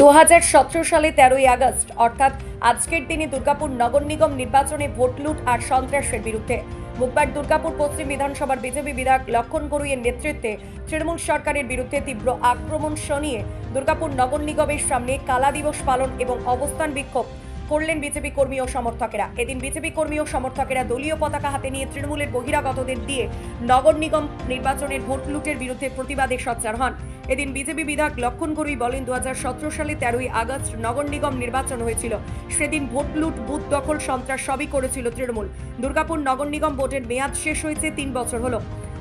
2017 সালে 13ই আগস্ট অর্থাৎ আজকের দিনে দুর্গাপুর নগর নিগম নির্বাচনে ভোট লুট আর সন্ত্রাসের বিরুদ্ধে বুধবার দুর্গাপুর পশ্চিম বিধানসভার বিজেপি বিধায়ক লক্ষণ গড়ুইয়ের নেতৃত্বে তৃণমূল সরকারের বিরুদ্ধে তীব্র আক্রমণ শনিয়ে দুর্গাপুর নগর নিগমের সামনে কালা দিবস পালন এবং অবস্থান বিক্ষোভ করলেন বিজেপি কর্মী ও সমর্থকেরা। এদিন বিজেপি কর্মী ও সমর্থকেরা দলীয় পতাকা হাতে নিয়ে তৃণমূলের বহিরাগতদের দিয়ে নগর নিগম নির্বাচনের ভোট লুটের বিরুদ্ধে প্রতিবাদে সোচ্চার হন। এদিন বিজেপি বিধায়ক লক্ষণ গড়ুই বলেন, 2017 সালে 13ই আগস্ট নগর নিগম নির্বাচন হয়েছিল। সেদিন ভোট লুট, বুথ দখল, সন্ত্রাস সবই করেছিল তৃণমূল। দুর্গাপুর নগর নিগম ভোটের মেয়াদ শেষ হয়েছে 3 বছর হলো,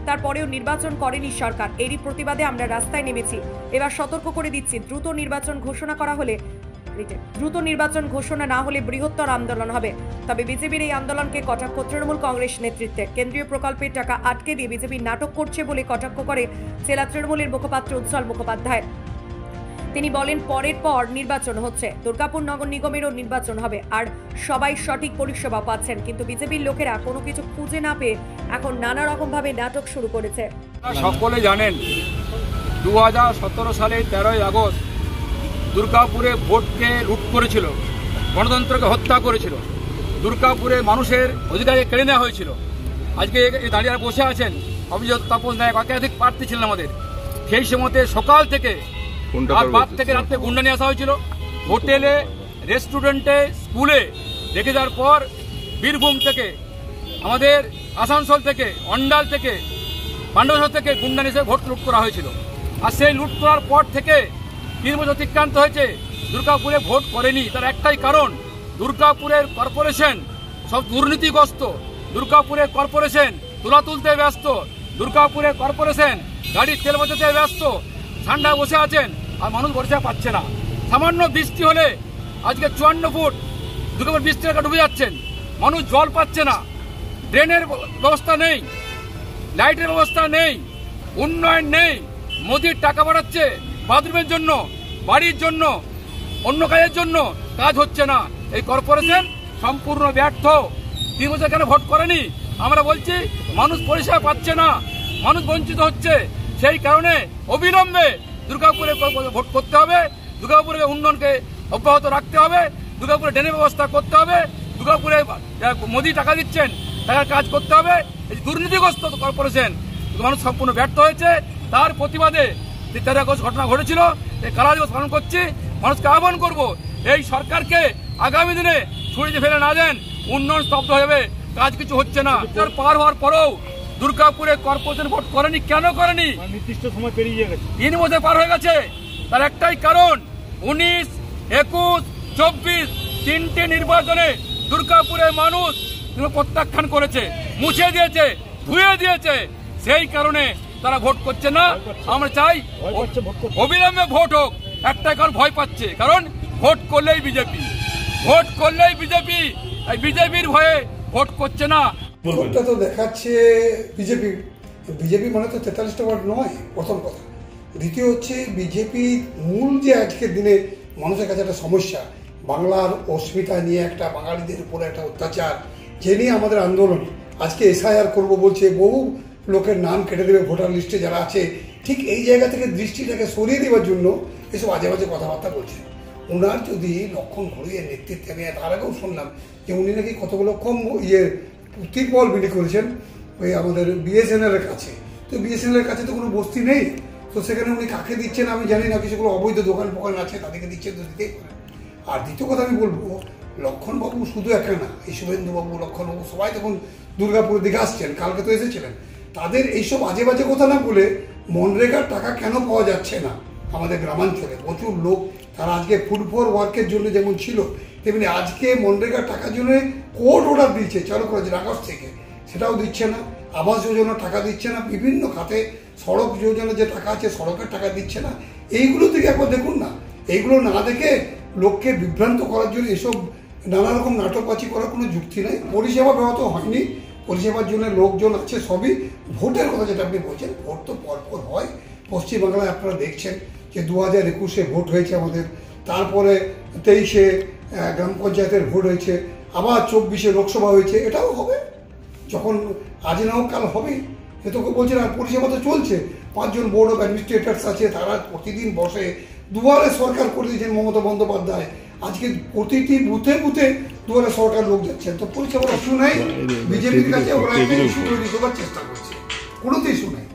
তারপরেও নির্বাচন করেনি সরকার। এরই প্রতিবাদে আমরা রাস্তায় নেমেছি। এবার সতর্ক করে দিচ্ছি, দ্রুত নির্বাচন ঘোষণা না হলে বৃহত্তর আন্দোলন হবে। তবে বিজেপির এই আন্দোলনকে কটাক্ষ তৃণমূল কংগ্রেস নেতৃত্বে। কেন্দ্রীয় প্রকল্পের টাকা আটকে দিয়ে বিজেপি নাটক করছে বলে কটাক্ষ করে জেলা তৃণমূলের মুখপাত্র উজ্জ্বল মুখোপাধ্যায়। তিনি বলেন, পরের পর নির্বাচন হচ্ছে, দুর্গাপুর নগর নিগমেরও নির্বাচন হবে, আর সবাই সঠিক পরিষেবা পাচ্ছেন, কিন্তু বিজেপির লোকেরা কোনো কিছু খুঁজে না পেয়ে এখন নানা রকম ভাবে নাটক শুরু করেছে। সকলে জানেন 2017 সালে 13ই আগস্ট দুর্গাপুরে ভোটকে লুট করেছিল, গণতন্ত্রকে হত্যা করেছিল, দুর্গাপুরে মানুষের অধিকারকে কেড়ে নেওয়া হয়েছিল। আজকে দাঁড়িয়ে বসে আছেন অভিজিৎ তাপস নায়ক, একাধিক প্রার্থী ছিলেন আমাদের। সেই সময়তে সকাল থেকে রাত থেকে রাত্রে গুন্ডা নিয়ে আসা হয়েছিল, হোটেলে, রেস্টুরেন্টে, স্কুলে রেখে দেওয়ার পর বীরভূম থেকে, আমাদের আসানসোল থেকে, অন্ডাল থেকে, পাণ্ডবসর থেকে গুন্ডা নিয়ে এসে ভোট লুট করা হয়েছিল। আর সেই লুট করার পর থেকে 3 বছর অতিক্রান্ত হয়েছে, দুর্গাপুরে ভোট করেনি। তার একটাই কারণ, দুর্গাপুরের কর্পোরেশন সব দুর্নীতিগ্রস্ত। দুর্গাপুরের কর্পোরেশন তুলা তুলতে ব্যস্ত, দুর্গাপুরের কর্পোরেশন গাড়ির তেল বাঁচাতে ব্যস্ত। ঠান্ডায় বসে আছেন আর মানুষ বর্ষা পাচ্ছে না। সামান্য বৃষ্টি হলে আজকে 54 ফুট দুর্গাপুর বৃষ্টি এলাকা ডুবে যাচ্ছেন, মানুষ জল পাচ্ছে না, ড্রেনের ব্যবস্থা নেই, লাইটের ব্যবস্থা নেই, উন্নয়ন নেই। মোদির টাকা বাড়াচ্ছে বাথরুমের জন্য, বাড়ির জন্য, অন্য কাজের জন্য, কাজ হচ্ছে না। এই কর্পোরেশন সম্পূর্ণ ব্যর্থ। 3 বছর কেন ভোট করেনি? আমরা বলছি মানুষ পরিষেবা পাচ্ছে না, মানুষ বঞ্চিত হচ্ছে। সেই কারণে অবিলম্বে দুর্গাপুরে ভোট করতে হবে, দুর্গাপুরের উন্নয়নকে অব্যাহত রাখতে হবে, দুর্গাপুরে ড্রেনের ব্যবস্থা করতে হবে, দুর্গাপুরে মোদি টাকা দিচ্ছেন, টাকার কাজ করতে হবে। এই দুর্নীতিগ্রস্ত কর্পোরেশন মানুষ সম্পূর্ণ ব্যর্থ হয়েছে। তার প্রতিবাদে 13 আগস্ট ঘটনা ঘটেছিল, এই কালা দিবস পালন করছি। মানুষকে আহ্বান করব, এই সরকারকে আগামী দিনে ছুড়িতে ফেলে না দেন, উন্নয়ন স্তব্ধ হয়ে যাবে, কাজ কিছু হচ্ছে না। পার হওয়ার পরেও দুর্গাপুরে কর্পোরেশন ভোট করেনি। কেন করেনি? নির্দিষ্ট সময় পেরিয়ে গেছে, 3 বছর পার হয়ে গেছে। তার একটাই কারণ, 19, 21, 24 3টে নির্বাচনে দুর্গাপুরের মানুষ প্রত্যাখ্যান করেছে, মুছে দিয়েছে, ধুয়ে দিয়েছে। সেই কারণে তারা ভোট করছে না। আমরা চাই অবিলম্বে ভোট হোক। একটাই কারণ, ভয় পাচ্ছে, কারণ ভোট করলেই বিজেপি, ভোট করলেই বিজেপি। এই বিজেপির ভয়ে ভোট করছে না। ভোটটা তো দেখাচ্ছে বিজেপি মানে তো 43টা ওয়ার্ড নয়, প্রথম কথা। দ্বিতীয় হচ্ছে বিজেপি মূল যে আজকের দিনে মানুষের কাছে একটা সমস্যা, বাংলার অস্মিতা নিয়ে একটা, বাঙালিদের উপরে একটা অত্যাচার, যে নিয়ে আমাদের আন্দোলন। আজকে SIR করবো বলছে, বহু লোকের নাম কেটে দেবে ভোটার লিস্টে যারা আছে। ঠিক এই জায়গা থেকে দৃষ্টিটাকে সরিয়ে দেওয়ার জন্য এসব আজে বাজে কথাবার্তা বলছে। ওনার যদি লক্ষণ গড়ুইয়ের নেতৃত্বে, আমি তার আগেও শুনলাম যে উনি নাকি কতগুলো কম ত্রিপল বিলি করেছেন ওই আমাদের BSNL এর কাছে। তো BSNL এর কাছে তো কোনো বস্তি নেই, তো সেখানে উনি কাকে দিচ্ছেন আমি জানি না। কিছুগুলো অবৈধ দোকান ফোকান আছে, তাদেরকে দিচ্ছেন, তো দিতেই পারেন। আর দ্বিতীয় কথা আমি বলবো, লক্ষণবাবু শুধু একা না, এই শুভেন্দুবাবু, লক্ষণবাবু সবাই তখন দুর্গাপুরের দিকে আসছেন, কালকে তো এসেছিলেন। তাদের এইসব আজে বাজে কথা না বলে, মনরেগার টাকা কেন পাওয়া যাচ্ছে না আমাদের গ্রামাঞ্চলে? প্রচুর লোক তারা আজকে ফুড ফর ওয়ার্কের জন্য যেমন ছিল, তেমনি আজকে মনরেগার টাকার জন্য কোর্ট অর্ডার দিচ্ছে চালু করেছে আগস্ট থেকে, সেটাও দিচ্ছে না। আবাস যোজনার টাকা দিচ্ছে না, বিভিন্ন খাতে সড়ক যোজনার যে টাকা আছে সড়কের টাকা দিচ্ছে না। এইগুলো থেকে একবার দেখুন না। এইগুলো না দেখে লোককে বিভ্রান্ত করার জন্য এসব নানা রকম নাটকবাজি করার কোনো যুক্তি নেই। পরিষেবা ব্যাহত হয়নি, পরিষেবার জন্য লোকজন আছে, সবই। ভোটের কথা যেটা আপনি বলছেন, ভোট তো পরপর হয়। পশ্চিমবাংলায় আপনারা দেখছেন যে 2021-এ ভোট হয়েছে আমাদের, তারপরে 23-এ গ্রাম পঞ্চায়েতের ভোট হয়েছে, আবার 24-এ লোকসভা হয়েছে। এটাও হবে, যখন আজ না হোক কাল হবেই। এ তোকে বলছেন, আর পরিষেবা তো চলছে। 5 জন বোর্ড অফ অ্যাডমিনিস্ট্রেটরস আছে, তারা প্রতিদিন বসে দুয়ারে সরকার করে দিয়েছেন মমতা বন্দ্যোপাধ্যায়। আজকে প্রতিটি বুথে বুথে দুয়ারে সরকার লোক যাচ্ছেন, তো পরিষেবার ইস্যু নেই। বিজেপির কাছে ওরা একটা ইস্যু তৈরি করার চেষ্টা করছে, কোনোতে ইস্যু নেই।